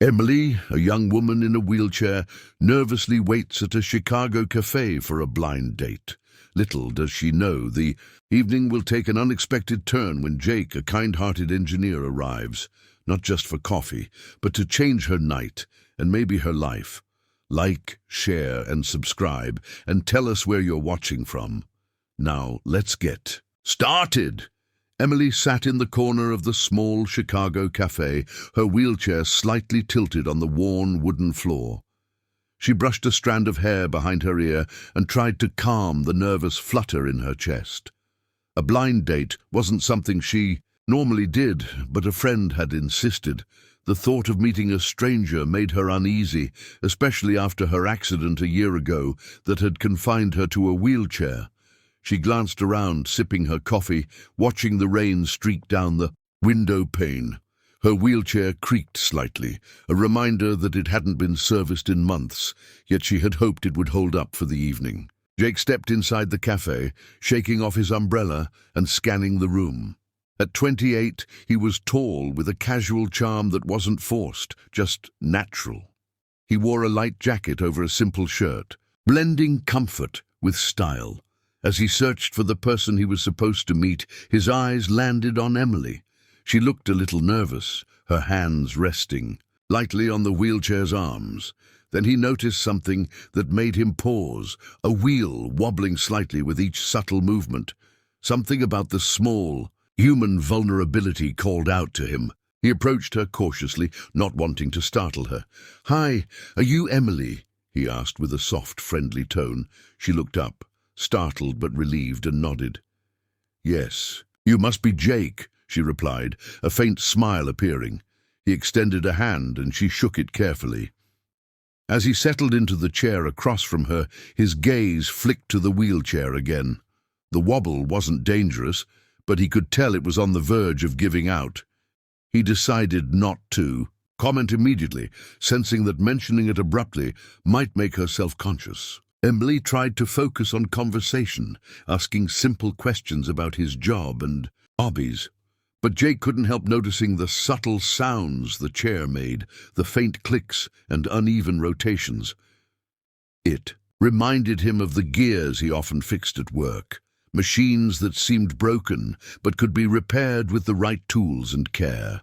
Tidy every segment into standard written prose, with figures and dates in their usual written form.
Emily, a young woman in a wheelchair, nervously waits at a Chicago cafe for a blind date. Little does she know, the evening will take an unexpected turn when Jake, a kind-hearted engineer, arrives, not just for coffee, but to change her night and maybe her life. Like, share, and subscribe, and tell us where you're watching from. Now, let's get started. Emily sat in the corner of the small Chicago cafe, her wheelchair slightly tilted on the worn wooden floor. She brushed a strand of hair behind her ear and tried to calm the nervous flutter in her chest. A blind date wasn't something she normally did, but a friend had insisted. The thought of meeting a stranger made her uneasy, especially after her accident a year ago that had confined her to a wheelchair. She glanced around, sipping her coffee, watching the rain streak down the window pane. Her wheelchair creaked slightly, a reminder that it hadn't been serviced in months, yet she had hoped it would hold up for the evening. Jake stepped inside the cafe, shaking off his umbrella and scanning the room. At 28, he was tall, with a casual charm that wasn't forced, just natural. He wore a light jacket over a simple shirt, blending comfort with style. As he searched for the person he was supposed to meet, his eyes landed on Emily. She looked a little nervous, her hands resting lightly on the wheelchair's arms. Then he noticed something that made him pause, a wheel wobbling slightly with each subtle movement. Something about the small, human vulnerability called out to him. He approached her cautiously, not wanting to startle her. "Hi, are you Emily?" he asked with a soft, friendly tone. She looked up, startled but relieved, and nodded. "Yes, you must be Jake," she replied, a faint smile appearing. He extended a hand and she shook it carefully. As he settled into the chair across from her, his gaze flicked to the wheelchair again. The wobble wasn't dangerous, but he could tell it was on the verge of giving out. He decided not to comment immediately, sensing that mentioning it abruptly might make her self-conscious. Emily tried to focus on conversation, asking simple questions about his job and hobbies. But Jake couldn't help noticing the subtle sounds the chair made, the faint clicks and uneven rotations. It reminded him of the gears he often fixed at work, machines that seemed broken but could be repaired with the right tools and care.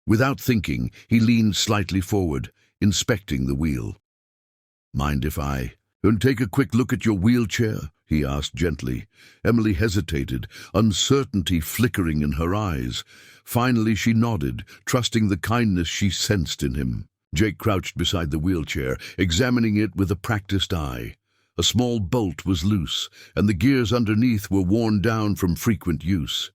Without thinking, he leaned slightly forward, inspecting the wheel. "Mind if I take a quick look at your wheelchair?" he asked gently. Emily hesitated, uncertainty flickering in her eyes. Finally she nodded, trusting the kindness she sensed in him. Jake crouched beside the wheelchair, examining it with a practiced eye. A small bolt was loose, and the gears underneath were worn down from frequent use.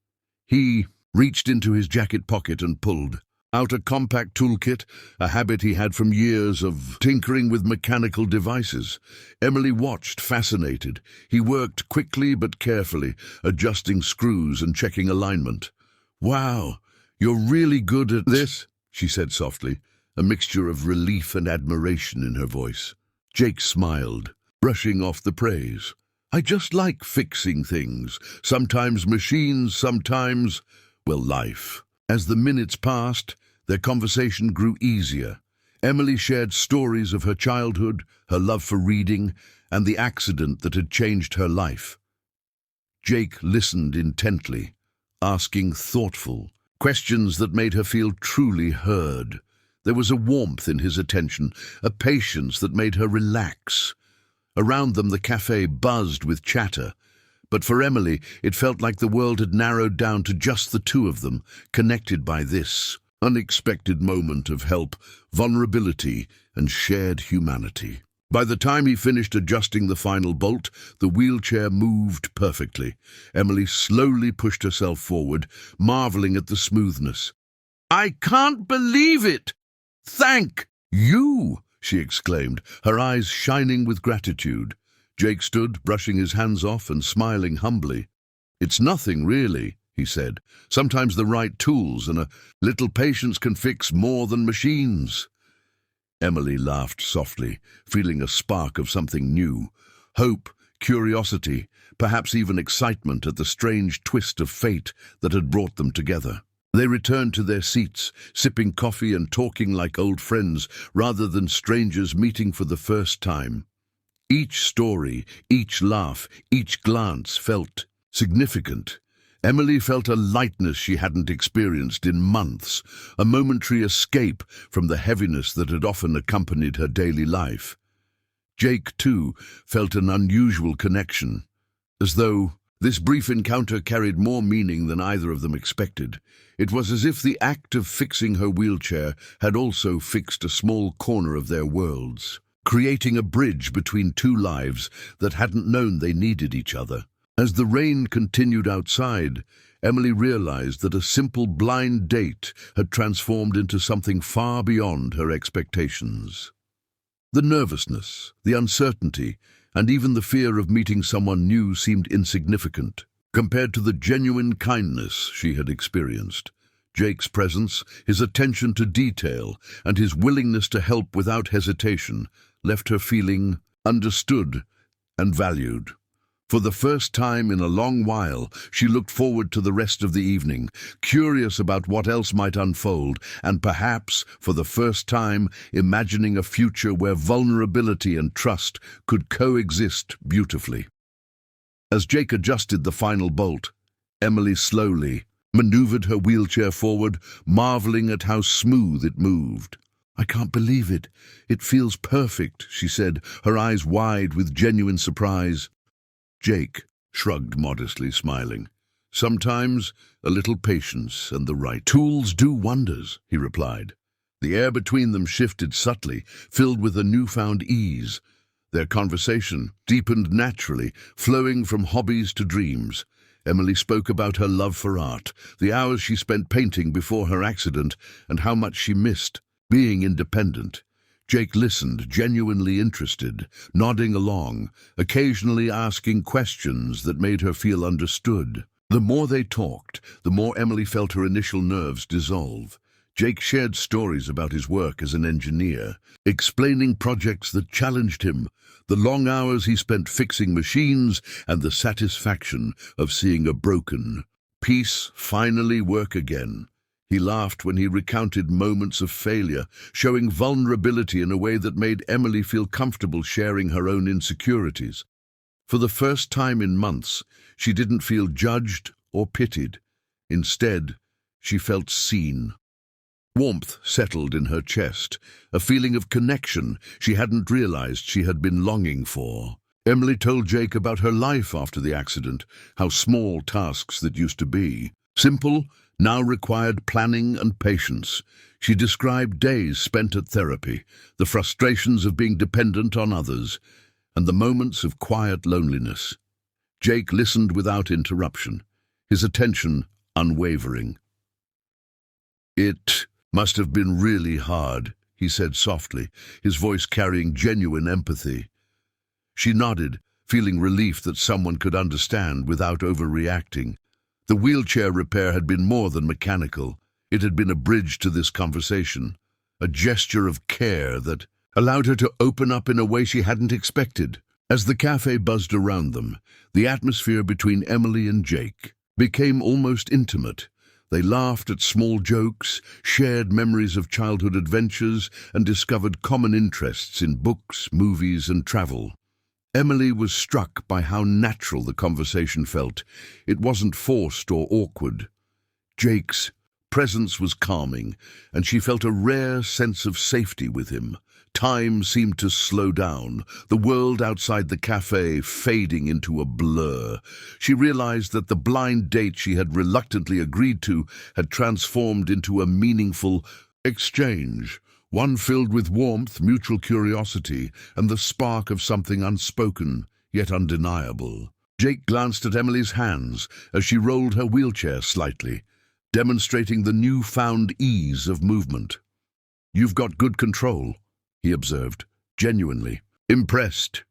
He reached into his jacket pocket and pulled out a compact toolkit, a habit he had from years of tinkering with mechanical devices. Emily watched, fascinated. He worked quickly but carefully, adjusting screws and checking alignment. "Wow, you're really good at this," she said softly, a mixture of relief and admiration in her voice. Jake smiled, brushing off the praise. "I just like fixing things. Sometimes machines, sometimes, well, life." As the minutes passed, their conversation grew easier. Emily shared stories of her childhood, her love for reading, and the accident that had changed her life. Jake listened intently, asking thoughtful questions that made her feel truly heard. There was a warmth in his attention, a patience that made her relax. Around them the cafe buzzed with chatter, but for Emily it felt like the world had narrowed down to just the two of them, connected by this unexpected moment of help, vulnerability, and shared humanity. By the time he finished adjusting the final bolt, the wheelchair moved perfectly. Emily slowly pushed herself forward, marveling at the smoothness. "I can't believe it! Thank you!" she exclaimed, her eyes shining with gratitude. Jake stood, brushing his hands off and smiling humbly. "It's nothing, really," he said. "Sometimes the right tools and a little patience can fix more than machines." Emily laughed softly, feeling a spark of something new. Hope, curiosity, perhaps even excitement at the strange twist of fate that had brought them together. They returned to their seats, sipping coffee and talking like old friends rather than strangers meeting for the first time. Each story, each laugh, each glance felt significant. Emily felt a lightness she hadn't experienced in months, a momentary escape from the heaviness that had often accompanied her daily life. Jake, too, felt an unusual connection, as though this brief encounter carried more meaning than either of them expected. It was as if the act of fixing her wheelchair had also fixed a small corner of their worlds, creating a bridge between two lives that hadn't known they needed each other. As the rain continued outside, Emily realized that a simple blind date had transformed into something far beyond her expectations. The nervousness, the uncertainty, and even the fear of meeting someone new seemed insignificant compared to the genuine kindness she had experienced. Jake's presence, his attention to detail, and his willingness to help without hesitation left her feeling understood and valued. For the first time in a long while, she looked forward to the rest of the evening, curious about what else might unfold, and perhaps, for the first time, imagining a future where vulnerability and trust could coexist beautifully. As Jake adjusted the final bolt, Emily slowly maneuvered her wheelchair forward, marveling at how smooth it moved. "I can't believe it. It feels perfect," she said, her eyes wide with genuine surprise. Jake shrugged modestly, smiling. "Sometimes a little patience and the right tools do wonders," he replied. The air between them shifted subtly, filled with a newfound ease. Their conversation deepened naturally, flowing from hobbies to dreams. Emily spoke about her love for art, the hours she spent painting before her accident, and how much she missed being independent. Jake listened, genuinely interested, nodding along, occasionally asking questions that made her feel understood. The more they talked, the more Emily felt her initial nerves dissolve. Jake shared stories about his work as an engineer, explaining projects that challenged him, the long hours he spent fixing machines, and the satisfaction of seeing a broken piece finally work again. He laughed when he recounted moments of failure, showing vulnerability in a way that made Emily feel comfortable sharing her own insecurities. For the first time in months, she didn't feel judged or pitied. Instead, she felt seen. Warmth settled in her chest, a feeling of connection she hadn't realized she had been longing for. Emily told Jake about her life after the accident, how small tasks that used to be, simple, now required planning and patience. She described days spent at therapy, the frustrations of being dependent on others, and the moments of quiet loneliness. Jake listened without interruption, his attention unwavering. "It must have been really hard," he said softly, his voice carrying genuine empathy. She nodded, feeling relief that someone could understand without overreacting. The wheelchair repair had been more than mechanical. It had been a bridge to this conversation, a gesture of care that allowed her to open up in a way she hadn't expected. As the cafe buzzed around them, the atmosphere between Emily and Jake became almost intimate. They laughed at small jokes, shared memories of childhood adventures, and discovered common interests in books, movies, and travel. Emily was struck by how natural the conversation felt. It wasn't forced or awkward. Jake's presence was calming, and she felt a rare sense of safety with him. Time seemed to slow down, the world outside the cafe fading into a blur. She realized that the blind date she had reluctantly agreed to had transformed into a meaningful exchange. One filled with warmth, mutual curiosity, and the spark of something unspoken, yet undeniable. Jake glanced at Emily's hands as she rolled her wheelchair slightly, demonstrating the newfound ease of movement. "You've got good control," he observed, genuinely impressed.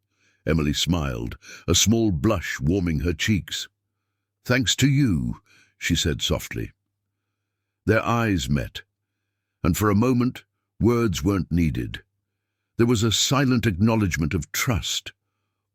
Emily smiled, a small blush warming her cheeks. "Thanks to you," she said softly. Their eyes met, and for a moment, words weren't needed. There was a silent acknowledgement of trust,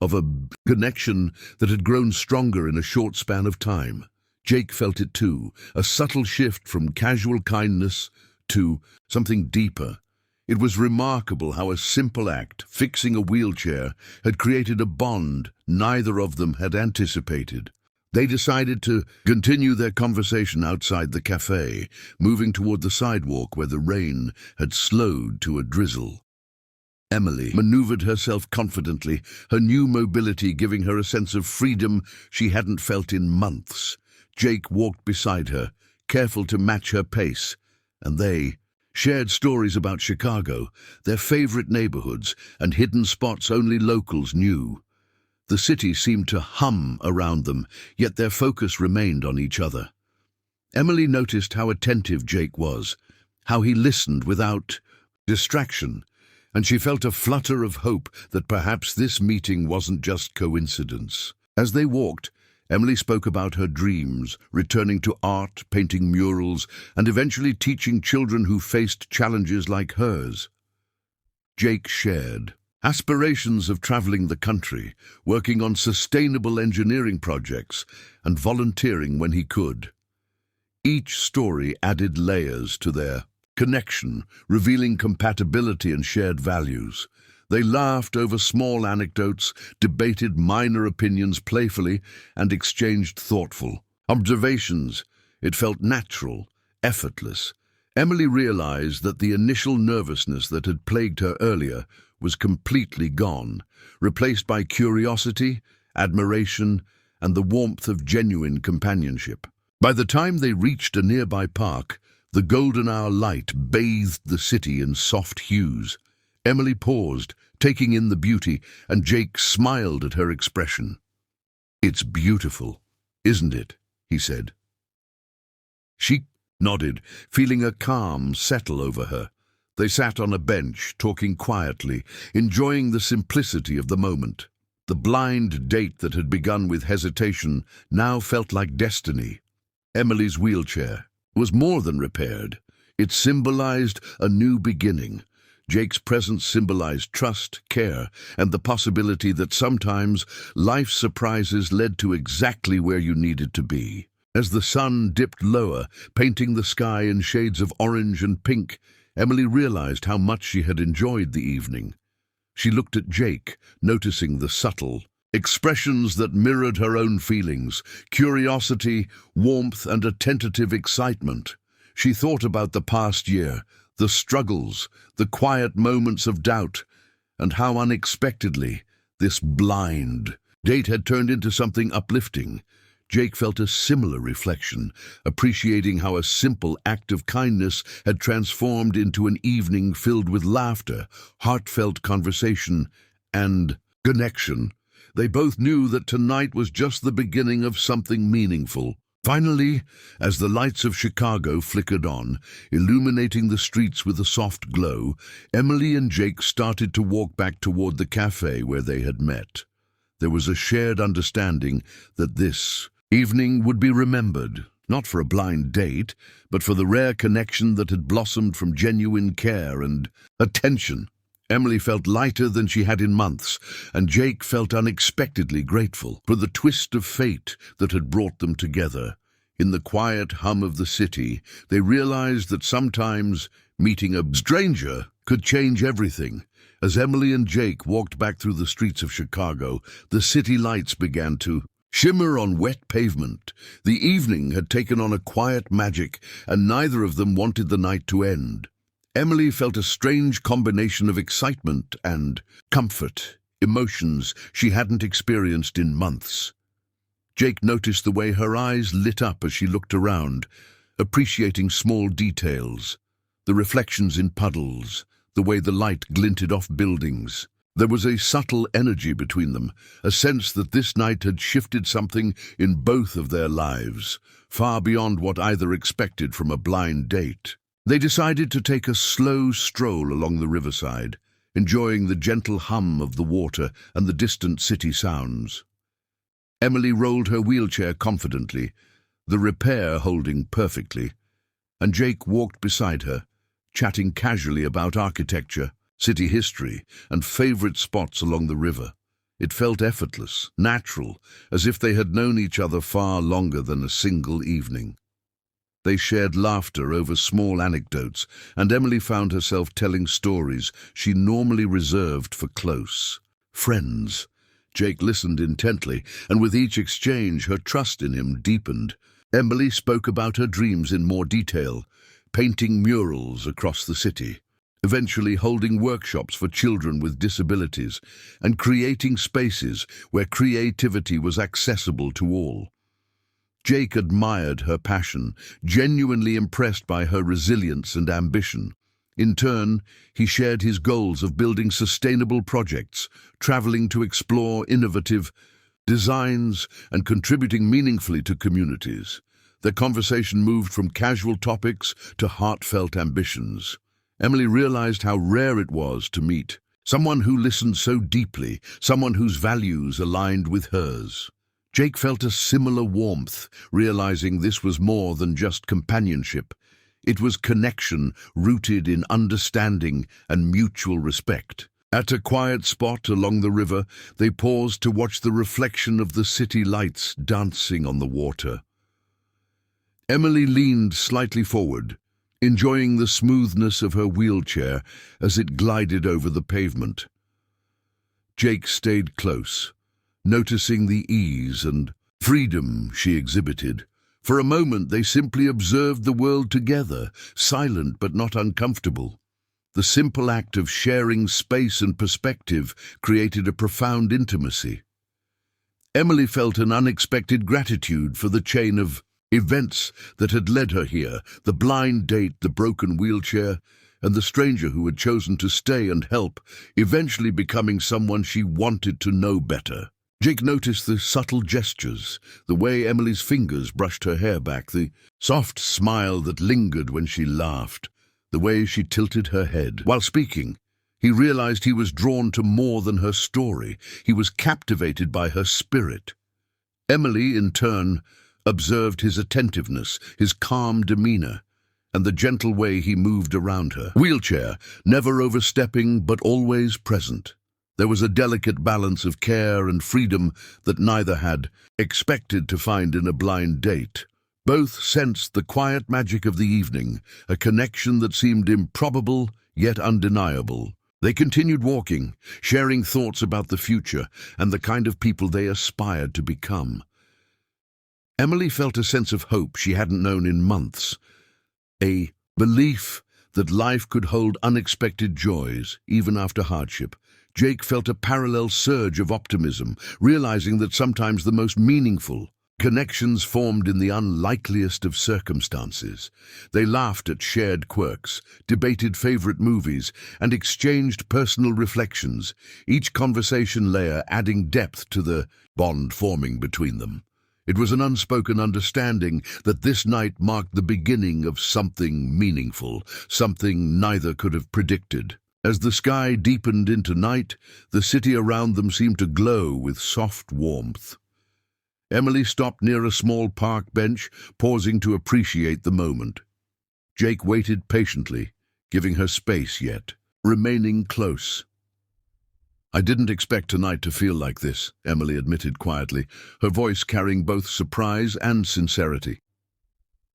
of a connection that had grown stronger in a short span of time. Jake felt it too, a subtle shift from casual kindness to something deeper. It was remarkable how a simple act, fixing a wheelchair, had created a bond neither of them had anticipated. They decided to continue their conversation outside the cafe, moving toward the sidewalk where the rain had slowed to a drizzle. Emily maneuvered herself confidently, her new mobility giving her a sense of freedom she hadn't felt in months. Jake walked beside her, careful to match her pace, and they shared stories about Chicago, their favorite neighborhoods, and hidden spots only locals knew. The city seemed to hum around them, yet their focus remained on each other. Emily noticed how attentive Jake was, how he listened without distraction, and she felt a flutter of hope that perhaps this meeting wasn't just coincidence. As they walked, Emily spoke about her dreams, returning to art, painting murals, and eventually teaching children who faced challenges like hers. Jake shared aspirations of traveling the country, working on sustainable engineering projects, and volunteering when he could. Each story added layers to their connection, revealing compatibility and shared values. They laughed over small anecdotes, debated minor opinions playfully, and exchanged thoughtful observations. It felt natural, effortless. Emily realized that the initial nervousness that had plagued her earlier was completely gone, replaced by curiosity, admiration, and the warmth of genuine companionship. By the time they reached a nearby park, the golden hour light bathed the city in soft hues. Emily paused, taking in the beauty, and Jake smiled at her expression. "It's beautiful, isn't it?" he said. She nodded, feeling a calm settle over her. They sat on a bench, talking quietly, enjoying the simplicity of the moment. The blind date that had begun with hesitation now felt like destiny. Emily's wheelchair was more than repaired. It symbolized a new beginning. Jake's presence symbolized trust, care, and the possibility that sometimes life's surprises led to exactly where you needed to be. As the sun dipped lower, painting the sky in shades of orange and pink, Emily realized how much she had enjoyed the evening. She looked at Jake, noticing the subtle expressions that mirrored her own feelings, curiosity, warmth, and a tentative excitement. She thought about the past year, the struggles, the quiet moments of doubt, and how unexpectedly this blind date had turned into something uplifting. Jake felt a similar reflection, appreciating how a simple act of kindness had transformed into an evening filled with laughter, heartfelt conversation, and connection. They both knew that tonight was just the beginning of something meaningful. Finally, as the lights of Chicago flickered on, illuminating the streets with a soft glow, Emily and Jake started to walk back toward the cafe where they had met. There was a shared understanding that this evening would be remembered, not for a blind date, but for the rare connection that had blossomed from genuine care and attention. Emily felt lighter than she had in months, and Jake felt unexpectedly grateful for the twist of fate that had brought them together. In the quiet hum of the city, they realized that sometimes meeting a stranger could change everything. As Emily and Jake walked back through the streets of Chicago, the city lights began to shimmer on wet pavement. The evening had taken on a quiet magic, and neither of them wanted the night to end. Emily felt a strange combination of excitement and comfort, emotions she hadn't experienced in months. Jake noticed the way her eyes lit up as she looked around, appreciating small details, the reflections in puddles, the way the light glinted off buildings. There was a subtle energy between them, a sense that this night had shifted something in both of their lives, far beyond what either expected from a blind date. They decided to take a slow stroll along the riverside, enjoying the gentle hum of the water and the distant city sounds. Emily rolled her wheelchair confidently, the repair holding perfectly, and Jake walked beside her, chatting casually about architecture, city history, and favorite spots along the river. It felt effortless, natural, as if they had known each other far longer than a single evening. They shared laughter over small anecdotes, and Emily found herself telling stories she normally reserved for close friends. Jake listened intently, and with each exchange her trust in him deepened. Emily spoke about her dreams in more detail, painting murals across the city, eventually holding workshops for children with disabilities, and creating spaces where creativity was accessible to all. Jake admired her passion, genuinely impressed by her resilience and ambition. In turn, he shared his goals of building sustainable projects, traveling to explore innovative designs, and contributing meaningfully to communities. Their conversation moved from casual topics to heartfelt ambitions. Emily realized how rare it was to meet someone who listened so deeply, someone whose values aligned with hers. Jake felt a similar warmth, realizing this was more than just companionship. It was connection rooted in understanding and mutual respect. At a quiet spot along the river, they paused to watch the reflection of the city lights dancing on the water. Emily leaned slightly forward, enjoying the smoothness of her wheelchair as it glided over the pavement. Jake stayed close, noticing the ease and freedom she exhibited. For a moment they simply observed the world together, silent but not uncomfortable. The simple act of sharing space and perspective created a profound intimacy. Emily felt an unexpected gratitude for the chain of events that had led her here, the blind date, the broken wheelchair, and the stranger who had chosen to stay and help, eventually becoming someone she wanted to know better. Jake noticed the subtle gestures, the way Emily's fingers brushed her hair back, the soft smile that lingered when she laughed, the way she tilted her head. While speaking, he realized he was drawn to more than her story. He was captivated by her spirit. Emily, in turn, observed his attentiveness, his calm demeanor, and the gentle way he moved around her. Wheelchair, never overstepping but always present. There was a delicate balance of care and freedom that neither had expected to find in a blind date. Both sensed the quiet magic of the evening, a connection that seemed improbable yet undeniable. They continued walking, sharing thoughts about the future and the kind of people they aspired to become. Emily felt a sense of hope she hadn't known in months, a belief that life could hold unexpected joys, even after hardship. Jake felt a parallel surge of optimism, realizing that sometimes the most meaningful connections formed in the unlikeliest of circumstances. They laughed at shared quirks, debated favorite movies, and exchanged personal reflections, each conversation layer adding depth to the bond forming between them. It was an unspoken understanding that this night marked the beginning of something meaningful, something neither could have predicted. As the sky deepened into night, the city around them seemed to glow with soft warmth. Emily stopped near a small park bench, pausing to appreciate the moment. Jake waited patiently, giving her space yet remaining close. "I didn't expect tonight to feel like this," Emily admitted quietly, her voice carrying both surprise and sincerity.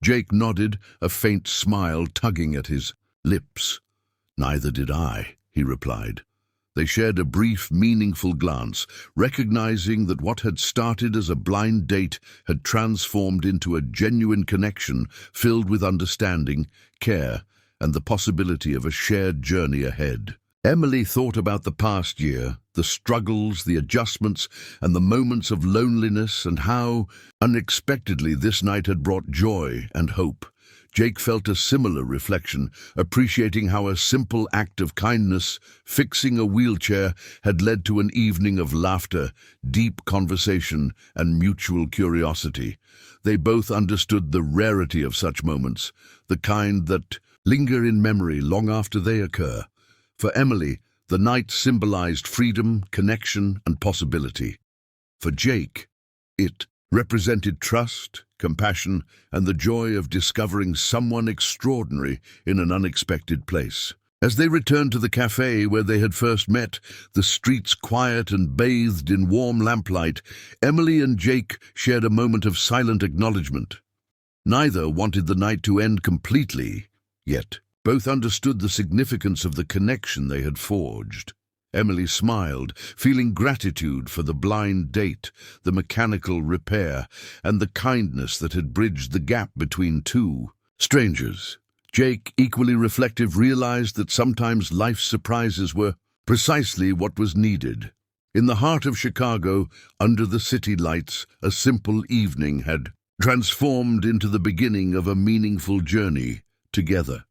Jake nodded, a faint smile tugging at his lips. "Neither did I," he replied. They shared a brief, meaningful glance, recognizing that what had started as a blind date had transformed into a genuine connection filled with understanding, care, and the possibility of a shared journey ahead. Emily thought about the past year, the struggles, the adjustments, and the moments of loneliness, and how, unexpectedly, this night had brought joy and hope. Jake felt a similar reflection, appreciating how a simple act of kindness, fixing a wheelchair, had led to an evening of laughter, deep conversation, and mutual curiosity. They both understood the rarity of such moments, the kind that linger in memory long after they occur. For Emily, the night symbolized freedom, connection, and possibility. For Jake, it represented trust, compassion, and the joy of discovering someone extraordinary in an unexpected place. As they returned to the cafe where they had first met, the streets quiet and bathed in warm lamplight, Emily and Jake shared a moment of silent acknowledgement. Neither wanted the night to end completely, yet both understood the significance of the connection they had forged. Emily smiled, feeling gratitude for the blind date, the mechanical repair, and the kindness that had bridged the gap between two strangers. Jake, equally reflective, realized that sometimes life's surprises were precisely what was needed. In the heart of Chicago, under the city lights, a simple evening had transformed into the beginning of a meaningful journey together.